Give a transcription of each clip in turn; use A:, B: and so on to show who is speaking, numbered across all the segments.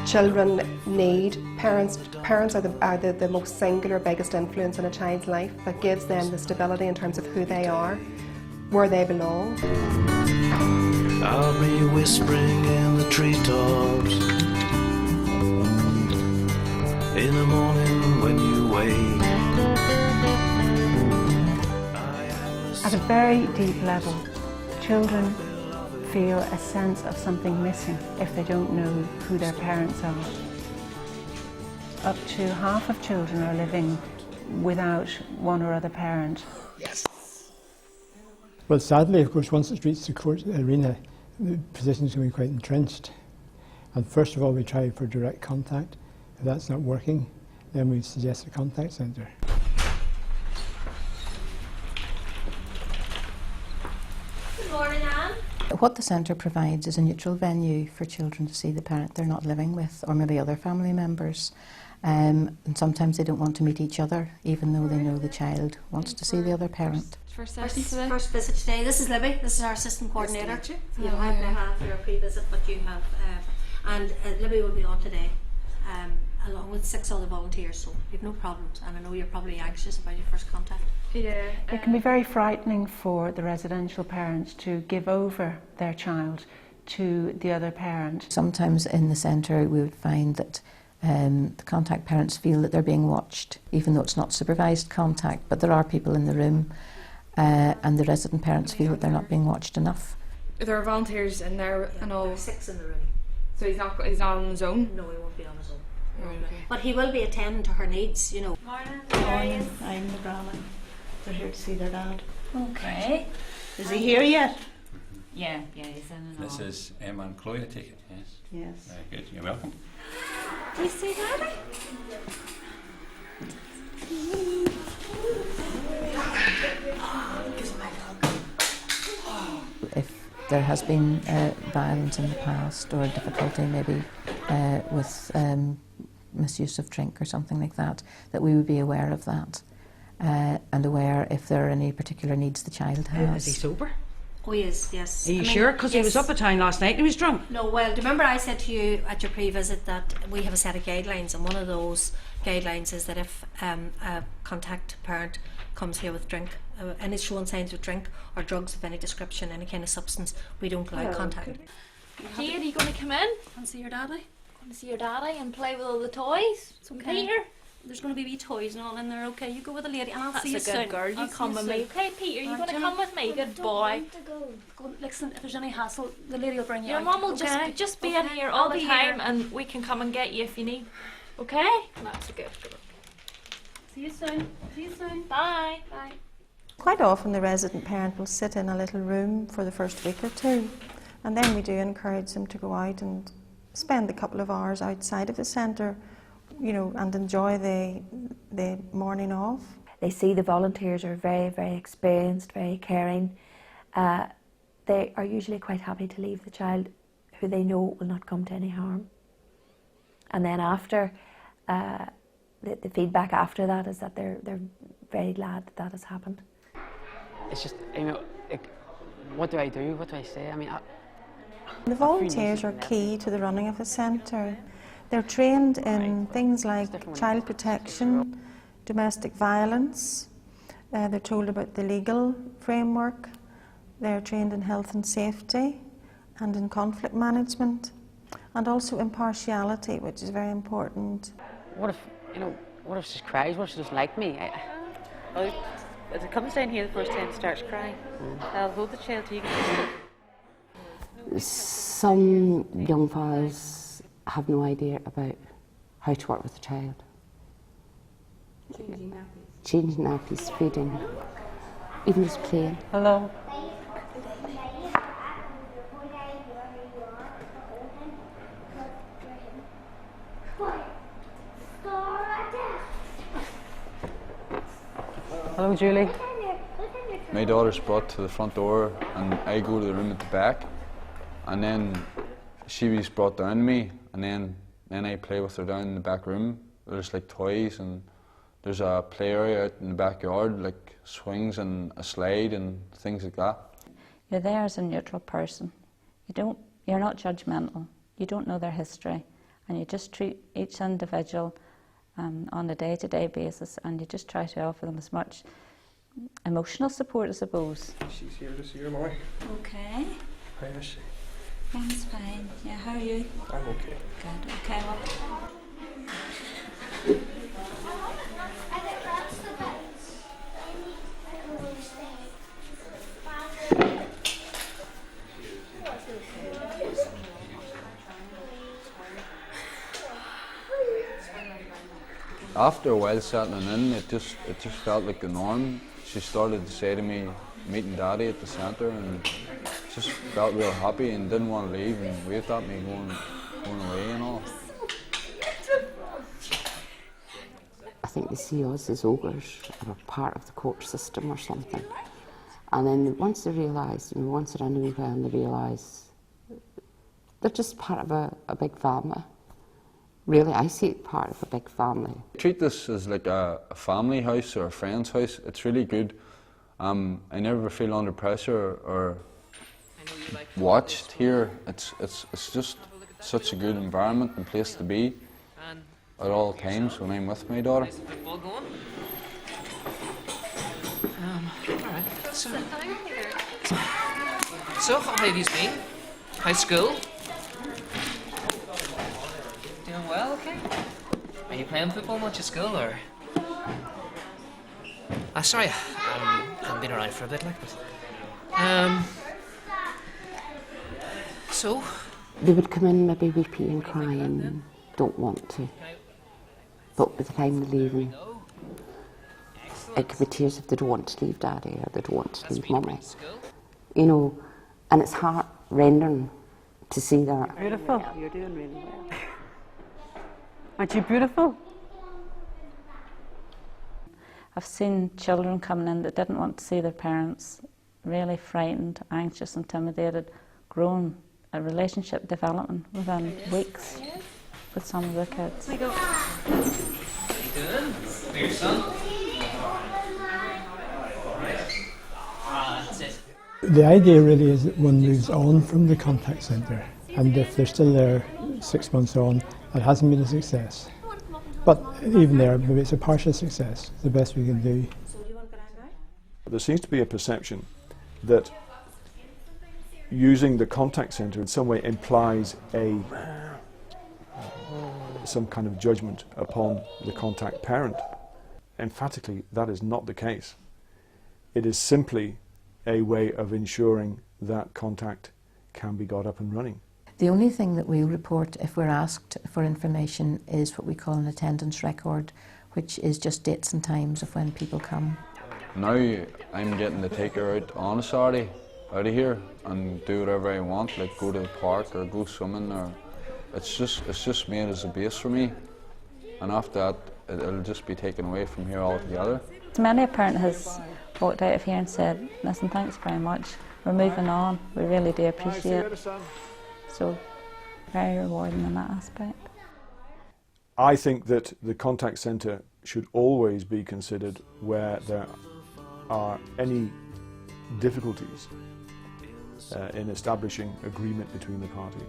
A: Children need parents. Parents are the most singular, biggest influence in a child's life that gives them the stability in terms of who they are, where they belong.
B: I'll be whispering in the treetops in the morning when you wake.
C: At a very deep level, children feel a sense of something missing if they don't know who their parents are. Up to half of children are living without one or other parent.
D: Yes.
E: Well, sadly, of course, once it's reached the court arena, the positions can be quite entrenched. And first of all, we try for direct contact. If that's not working, then we suggest a contact centre.
F: Good morning, Anne.
G: What the centre provides is a neutral venue for children to see the parent they're not living with, or maybe other family members. And sometimes they don't want to meet each other, even though they know the child wants to see the other parent.
F: First visit today. This is Libby. This is our assistant coordinator. You have your pre-visit, but you have, and Libby will be on today, along with 6 other volunteers. So you've no problems, and I know you're probably anxious about your first contact.
C: Yeah. It can be very frightening for the residential parents to give over their child to the other parent.
G: Sometimes in the centre we would find that the contact parents feel that they're being watched, even though it's not supervised contact, but there are people in the room and the resident parents feel that they're not being watched enough.
H: There are volunteers in there and all.
F: There are 6 in the room.
H: So he's not on his own?
F: No, he won't be on his own.
H: Right, okay.
F: But he will be attending to her needs, you know.
I: Morning, I'm the grandma. They're here to see their dad.
F: Okay.
I: Is he here yet?
F: Yeah, he's in and
J: This is Emma and Chloe, I take it, yes?
I: Yes.
J: Very good, you're welcome.
F: Do you see Daddy?
G: If there has been violence in the past or difficulty maybe with misuse of drink or something like that, that we would be aware of that and aware if there are any particular needs the child has.
I: Is he sober?
F: Oh, he is, yes.
I: Are you sure? Because he was up at town last night and he was drunk.
F: No, well, do you remember I said to you at your pre-visit that we have a set of guidelines, and one of those guidelines is that if a contact parent comes here with drink, and is showing signs of drink or drugs of any description, any kind of substance, we don't allow contact.
H: Jade, are you going to come in?
F: And see your daddy?
H: Going to see your daddy and play with all the toys?
F: It's okay.
H: Peter?
F: There's going to be wee toys and all in there, okay? You go with the lady and I'll
H: That's
F: see you
H: a
F: soon.
H: good girl. You come with me. Okay, Peter, you going to come with me? Good boy.
F: Go, listen, if there's any hassle, the lady will bring you
H: Your
F: out.
H: mum will
F: okay?
H: just be in here all
F: I'll
H: the
F: be
H: time
F: here.
H: and we can come and get you if you need. Okay? That's a good girl.
F: See you soon. See you soon.
H: Bye.
F: Bye.
K: Quite often the resident parent will sit in a little room for the first week or two, and then we do encourage them to go out and spend a couple of hours outside of the centre, you know, and enjoy the morning off.
L: They see the volunteers are very, very experienced, very caring. They are usually quite happy to leave the child who they know will not come to any harm. And then after, the feedback after that is that they're very glad that that has happened.
M: It's just, you know, like, what do I do? What do I say? I mean,
K: the volunteers are key to the running of the centre. They're trained in things like child protection, domestic violence. They're told about the legal framework. They're trained in health and safety and in conflict management, and also impartiality, which is very important.
M: what if, you know, what if she cries? What if she doesn't like me?
I: If it comes down here the first time and starts crying, I'll hold the child till you get to
N: Some young fellas have no idea about how to work with a child. Changing nappies, feeding, even just playing.
I: Hello. Hello, Julie.
O: My daughter's brought to the front door and I go to the room at the back, and then she was brought down to me, and then I play with her down in the back room. There's like toys and there's a play area out in the backyard, like swings and a slide and things like that.
P: You're there as a neutral person. You're not judgmental. You don't know their history,
D: and you just treat each individual on a day-to-day basis, and you just try to offer them as much emotional support, I suppose.
P: She's here to see her mummy.
D: Okay.
P: How is she?
D: Things fine. Yeah, how are you?
P: I'm okay.
D: Good. Okay, well.
O: After a while settling in, it just felt like the norm. She started to say to me, meeting Daddy at the centre, and just felt real happy and didn't want to leave and waved at me going away and all.
N: I think they see us as ogres or part of the court system or something. And then once they realise, once they're in a wee while and they realise they're just part of a big family. Really, I see it part of a big family.
O: Treat this as like a family house or a friend's house. It's really good. I never feel under pressure or watched here. It's just such a good environment and place to be at all times when I'm with my daughter.
Q: Alright, so how have you been? How's school? Doing well, okay? Are you playing football much at school, or? Sorry, I haven't been around for a bit, like, but... So?
N: They would come in maybe weepy and crying, don't want to. But by the time they're leaving, it could be tears if they don't want to leave Daddy or they don't want to leave Mummy. You know, and it's heart-rending to see that.
C: Beautiful.
I: Yeah, you're doing really well.
C: Aren't you beautiful?
D: I've seen children coming in that didn't want to see their parents, really frightened, anxious, intimidated, grown, a relationship developing within weeks with some of the kids.
Q: There you go. How you doing? Your son? That's it.
E: The idea really is that one moves on from the contact centre, and if they're still there 6 months on, that hasn't been a success. But even there, maybe it's a partial success, the best we can do.
P: There seems to be a perception that using the contact centre in some way implies some kind of judgment upon the contact parent. Emphatically, that is not the case. It is simply a way of ensuring that contact can be got up and running.
G: The only thing that we report if we're asked for information is what we call an attendance record, which is just dates and times of when people come.
O: Now I'm getting to take her out on a Saturday, out of here, and do whatever I want, like go to the park or go swimming, or it's just made as a base for me. And after that, it'll just be taken away from here altogether.
D: Many a parent has walked out of here and said, listen, thanks very much, we're moving on, we really do appreciate it. So, very rewarding in that aspect.
P: I think that the contact centre should always be considered where there are any difficulties in establishing agreement between the parties.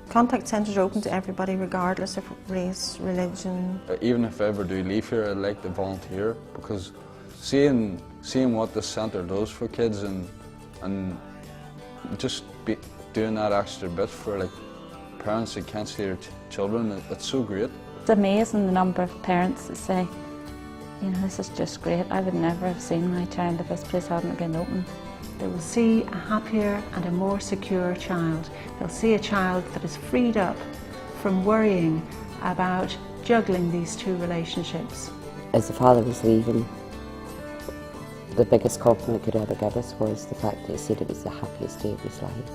K: Contact centres are open to everybody regardless of race, religion.
O: Even if I ever do leave here, I'd like to volunteer, because seeing what this centre does for kids and just doing that extra bit for like parents that can't see their children, it's so great.
D: It's amazing the number of parents that say, you know, this is just great, I would never have seen my child if this place hadn't been open.
C: They will see a happier and a more secure child. They'll see a child that is freed up from worrying about juggling these two relationships.
N: As the father was leaving, the biggest compliment he could ever give us was the fact that he said it was the happiest day of his life.